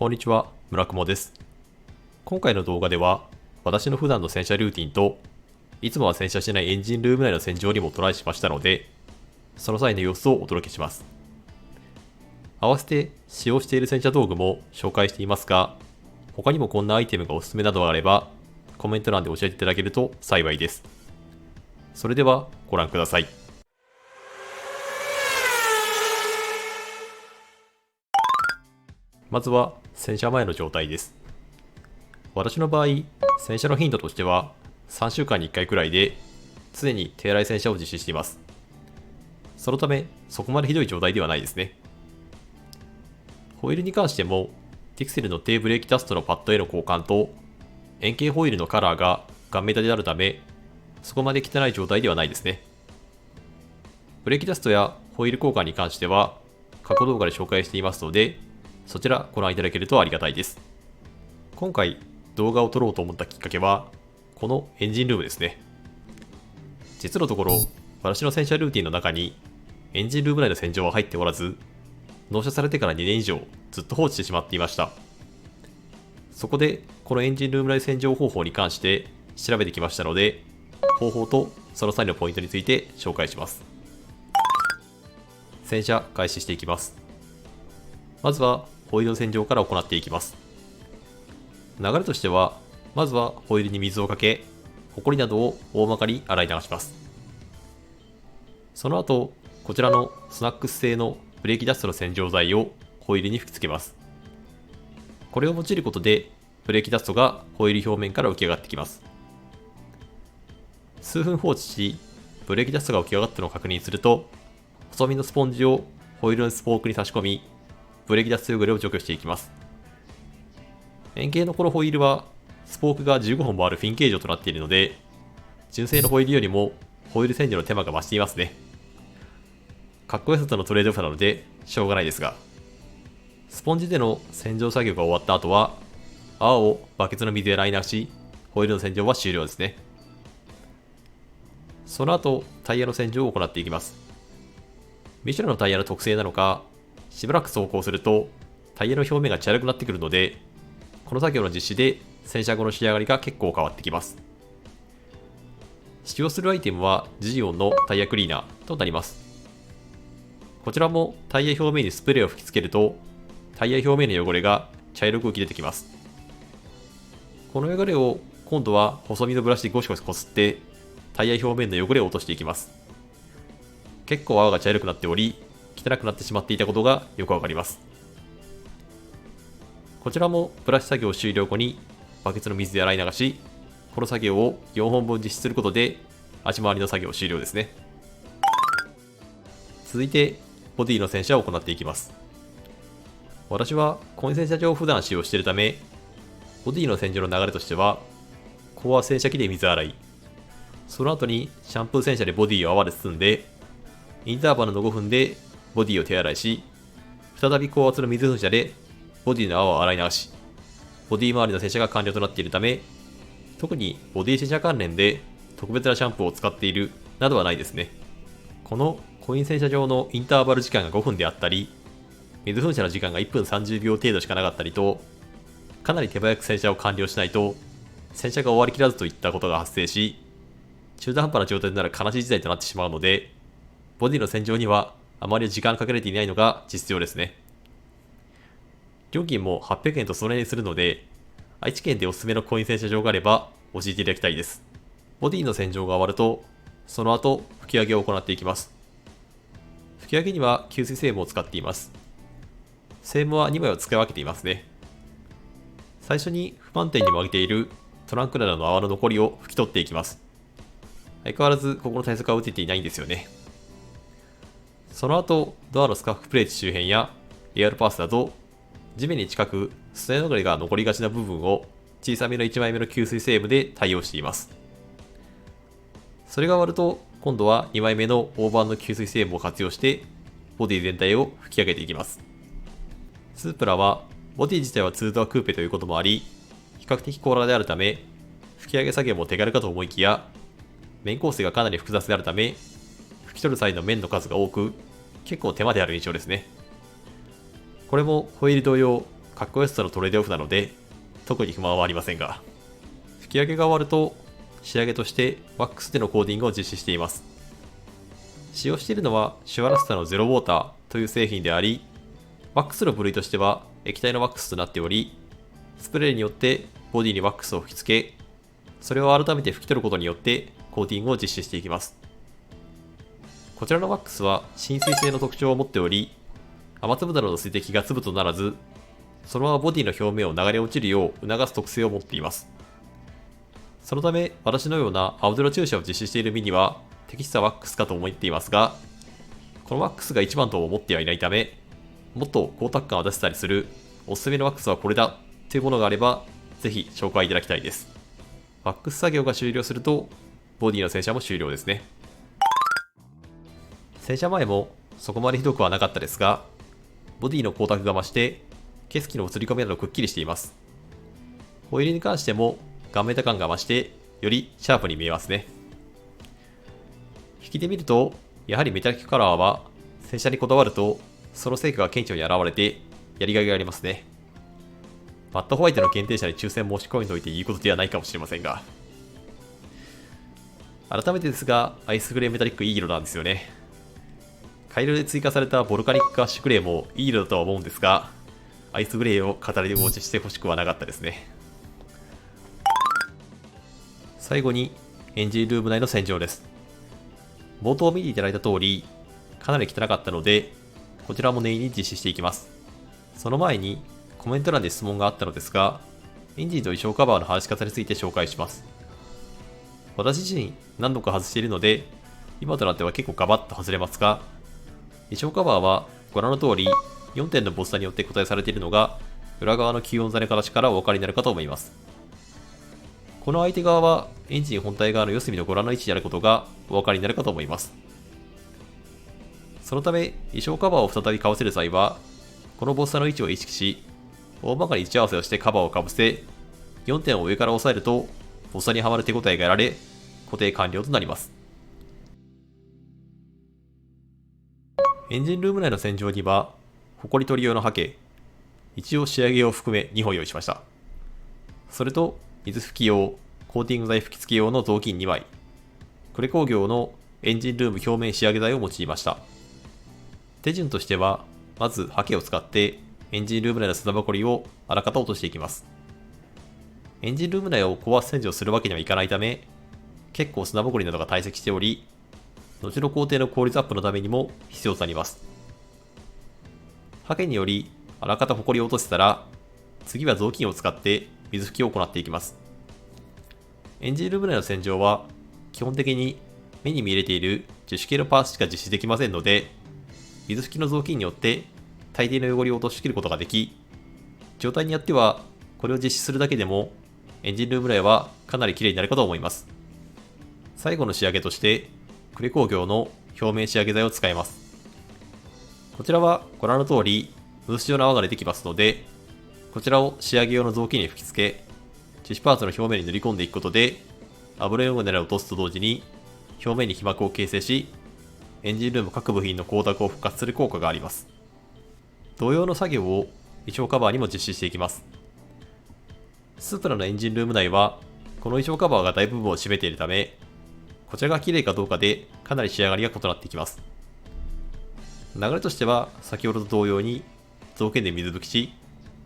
こんにちは、村雲です。今回の動画では、私の普段の洗車ルーティンと、いつもは洗車しないエンジンルーム内の洗浄にもトライしましたので、その際の様子をお届けします。合わせて使用している洗車道具も紹介していますが、他にもこんなアイテムがおすすめなどがあれば、コメント欄で教えていただけると幸いです。それではご覧ください。まずは洗車前の状態です。私の場合、洗車の頻度としては3週間に1回くらいで、常に手洗い洗車を実施しています。そのため、そこまでひどい状態ではないですね。ホイールに関しても、ティクセルの低ブレーキダストのパッドへの交換と、円形ホイールのカラーがガンメタであるため、そこまで汚い状態ではないですね。ブレーキダストやホイール交換に関しては、過去動画で紹介していますので、そちらご覧いただけるとありがたいです。今回動画を撮ろうと思ったきっかけは、このエンジンルームですね。実のところ、私の洗車ルーティンの中に、エンジンルーム内の洗浄は入っておらず、納車されてから2年以上ずっと放置してしまっていました。そこで、このエンジンルーム内洗浄方法に関して調べてきましたので、方法とその際のポイントについて紹介します。洗車開始していきます。まずはホイールの洗浄から行っていきます。流れとしては、まずはホイールに水をかけ、ホコリなどを大まかに洗い流します。その後、こちらのスナックス製のブレーキダストの洗浄剤をホイールに吹き付けます。これを用いることで、ブレーキダストがホイール表面から浮き上がってきます。数分放置し、ブレーキダストが浮き上がったのを確認すると、細身のスポンジをホイールのスポークに差し込み、ブレーキダスト汚れを除去していきます。円形のこのホイールは、スポークが15本もあるフィン形状となっているので、純正のホイールよりもホイール洗浄の手間が増していますね。かっこよさとのトレードオフなので、しょうがないですが。スポンジでの洗浄作業が終わった後は、泡をバケツの水で洗い流し、ホイールの洗浄は終了ですね。その後、タイヤの洗浄を行っていきます。ミシュランのタイヤの特性なのか、しばらく走行すると、タイヤの表面が茶色くなってくるので、この作業の実施で洗車後の仕上がりが結構変わってきます。使用するアイテムはジオンのタイヤクリーナーとなります。こちらもタイヤ表面にスプレーを吹き付けると、タイヤ表面の汚れが茶色く浮き出てきます。この汚れを今度は細身のブラシでゴシゴシこすって、タイヤ表面の汚れを落としていきます。結構泡が茶色くなっており、汚くなってしまっていたことがよくわかります。こちらもブラシ作業終了後にバケツの水で洗い流し、この作業を4本分実施することで足回りの作業終了ですね。続いてボディの洗車を行っていきます。私はコイン洗車場を普段使用しているため、ボディの洗浄の流れとしては、ここは洗車機で水洗い、その後にシャンプー洗車でボディを泡で包んで、インターバルの5分でボディを手洗いし、再び高圧の水噴射でボディの泡を洗い流し、ボディ周りの洗車が完了となっているため、特にボディ洗車関連で特別なシャンプーを使っているなどはないですね。このコイン洗車場のインターバル時間が5分であったり、水噴射の時間が1分30秒程度しかなかったりと、かなり手早く洗車を完了しないと、洗車が終わりきらずといったことが発生し、中途半端な状態になる悲しい事態となってしまうので、ボディの洗浄にはあまり時間かけられていないのが実情ですね。料金も800円とそれにするので、愛知県でおすすめのコイン洗車場があれば教えていただきたいです。ボディの洗浄が終わると、その後拭き上げを行っていきます。拭き上げには吸水セームを使っています。セームは2枚を使い分けていますね。最初に不満点にも上げているトランクなどの泡の残りを拭き取っていきます。相変わらずここの対策は打てていないんですよね。その後、ドアのスカーフプレート周辺やエアロパースなど、地面に近く砂汚れが残りがちな部分を小さめの1枚目の吸水セームで対応しています。それが終わると、今度は2枚目の大判の吸水セームを活用してボディ全体を拭き上げていきます。スープラはボディ自体は2ドアクーペということもあり、比較的小柄であるため、拭き上げ作業も手軽かと思いきや、面構成がかなり複雑であるため、拭き取る際の面の数が多く、結構手間である印象ですね。これもホイール同様、かっこよさのトレードオフなので、特に不満はありませんが、吹き上げが終わると、仕上げとしてワックスでのコーディングを実施しています。使用しているのはシュワラスタのゼロウォーターという製品であり、ワックスの部類としては液体のワックスとなっており、スプレーによってボディにワックスを吹き付け、それを改めて拭き取ることによってコーティングを実施していきます。こちらのワックスは浸水性の特徴を持っており、雨粒などの水滴が粒とならず、そのままボディの表面を流れ落ちるよう促す特性を持っています。そのため、私のような青空注射を実施している身には適したワックスかと思っていますが、このワックスが一番と思ってはいないため、もっと光沢感を出せたりするおすすめのワックスはこれだというものがあれば、ぜひ紹介いただきたいです。ワックス作業が終了すると、ボディの洗車も終了ですね。洗車前もそこまでひどくはなかったですが、ボディの光沢が増して、毛隙の映り込みなどくっきりしています。ホイールに関しても、顔面感が増して、よりシャープに見えますね。引きで見ると、やはりメタリックカラーは、洗車にこだわると、その成果が顕著に現れて、やりがいがありますね。マットホワイトの限定者に抽選申し込んでおいていいことではないかもしれませんが。改めてですが、アイスグレーメタリックいい色なんですよね。改良で追加されたボルカニックアッシュグレーもいい色だとは思うんですが、アイスグレーを語りでお持ちしてほしくはなかったですね。最後に、エンジンルーム内の洗浄です。冒頭見ていただいた通り、かなり汚かったので、こちらも念入りに実施していきます。その前に、コメント欄で質問があったのですが、エンジンと衣装カバーの外し方について紹介します。私自身何度か外しているので、今となっては結構ガバッと外れますが、衣装カバーはご覧の通り4点のボスタによって固定されているのが裏側の吸音材の形からお分かりになるかと思います。この相手側はエンジン本体側の四隅のご覧の位置であることがお分かりになるかと思います。そのため衣装カバーを再び被せる際は、このボスタの位置を意識し、大まかに位置合わせをしてカバーをかぶせ、4点を上から押さえるとボスタにはまる手応えが得られ、固定完了となります。エンジンルーム内の洗浄には、ホコリ取り用のハケ、一応仕上げ用を含め2本用意しました。それと、水拭き用、コーティング剤吹き付け用の雑巾2枚、クレ工業のエンジンルーム表面仕上げ剤を用いました。手順としては、まずハケを使ってエンジンルーム内の砂ぼこりをあらかた落としていきます。エンジンルーム内を高圧洗浄するわけにはいかないため、結構砂ぼこりなどが堆積しており、後の工程の効率アップのためにも必要となります。ハケによりあらかたホコリを落とせたら、次は雑巾を使って水拭きを行っていきます。エンジンルーム内の洗浄は基本的に目に見入れている樹脂系のパーツしか実施できませんので、水拭きの雑巾によって大抵の汚れを落としきることができ、状態によってはこれを実施するだけでもエンジンルーム内はかなり綺麗になるかと思います。最後の仕上げとしてクレ工業の表面仕上げ剤を使います。こちらはご覧の通りムース状の泡が出てきますので、こちらを仕上げ用の雑巾に吹き付け、樹脂パーツの表面に塗り込んでいくことで、油汚れを落とすと同時に表面に皮膜を形成し、エンジンルーム各部品の光沢を復活する効果があります。同様の作業を衣装カバーにも実施していきます。スープラのエンジンルーム内は、この衣装カバーが大部分を占めているため、こちらが綺麗かどうかでかなり仕上がりが異なってきます。流れとしては、先ほどと同様に雑巾で水拭きし、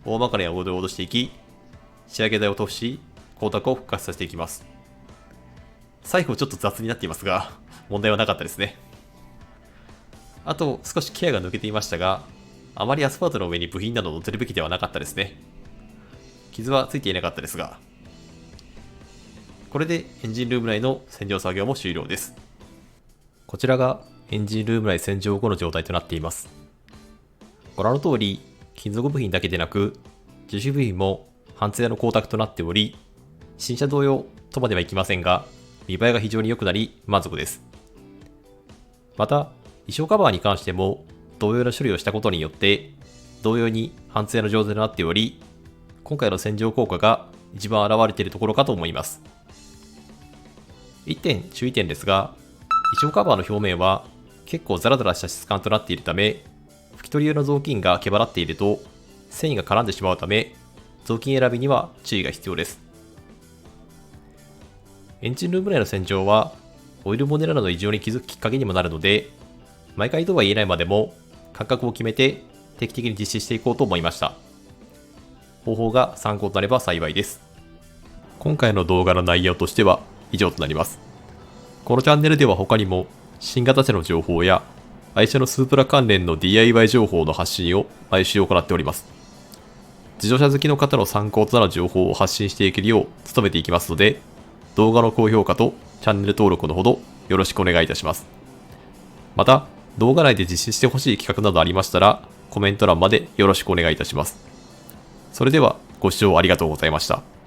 大まかな汚れを落としていき、仕上げ剤を塗布し、光沢を復活させていきます。最後ちょっと雑になっていますが、問題はなかったですね。あと、少しケアが抜けていましたが、あまりアスファルトの上に部品など乗せるべきではなかったですね。傷はついていなかったですが。これでエンジンルーム内の洗浄作業も終了です。こちらがエンジンルーム内洗浄後の状態となっています。ご覧の通り、金属部品だけでなく、樹脂部品も半艶の光沢となっており、新車同様とまではいきませんが、見栄えが非常に良くなり満足です。また、衣装カバーに関しても同様な処理をしたことによって、同様に半艶の状態となっており、今回の洗浄効果が一番現れているところかと思います。1点注意点ですが、衣装カバーの表面は結構ザラザラした質感となっているため、拭き取り用の雑巾が毛羽立っていると、繊維が絡んでしまうため、雑巾選びには注意が必要です。エンジンルーム内の洗浄は、オイルモネラなど異常に気づくきっかけにもなるので、毎回とは言えないまでも、間隔を決めて定期的に実施していこうと思いました。方法が参考となれば幸いです。今回の動画の内容としては以上となります。このチャンネルでは他にも、新型車の情報や、愛車のスープラ関連の DIY 情報の発信を毎週行っております。自動車好きの方の参考となる情報を発信していけるよう努めていきますので、動画の高評価とチャンネル登録のほどよろしくお願いいたします。また、動画内で実施してほしい企画などありましたら、コメント欄までよろしくお願いいたします。それではご視聴ありがとうございました。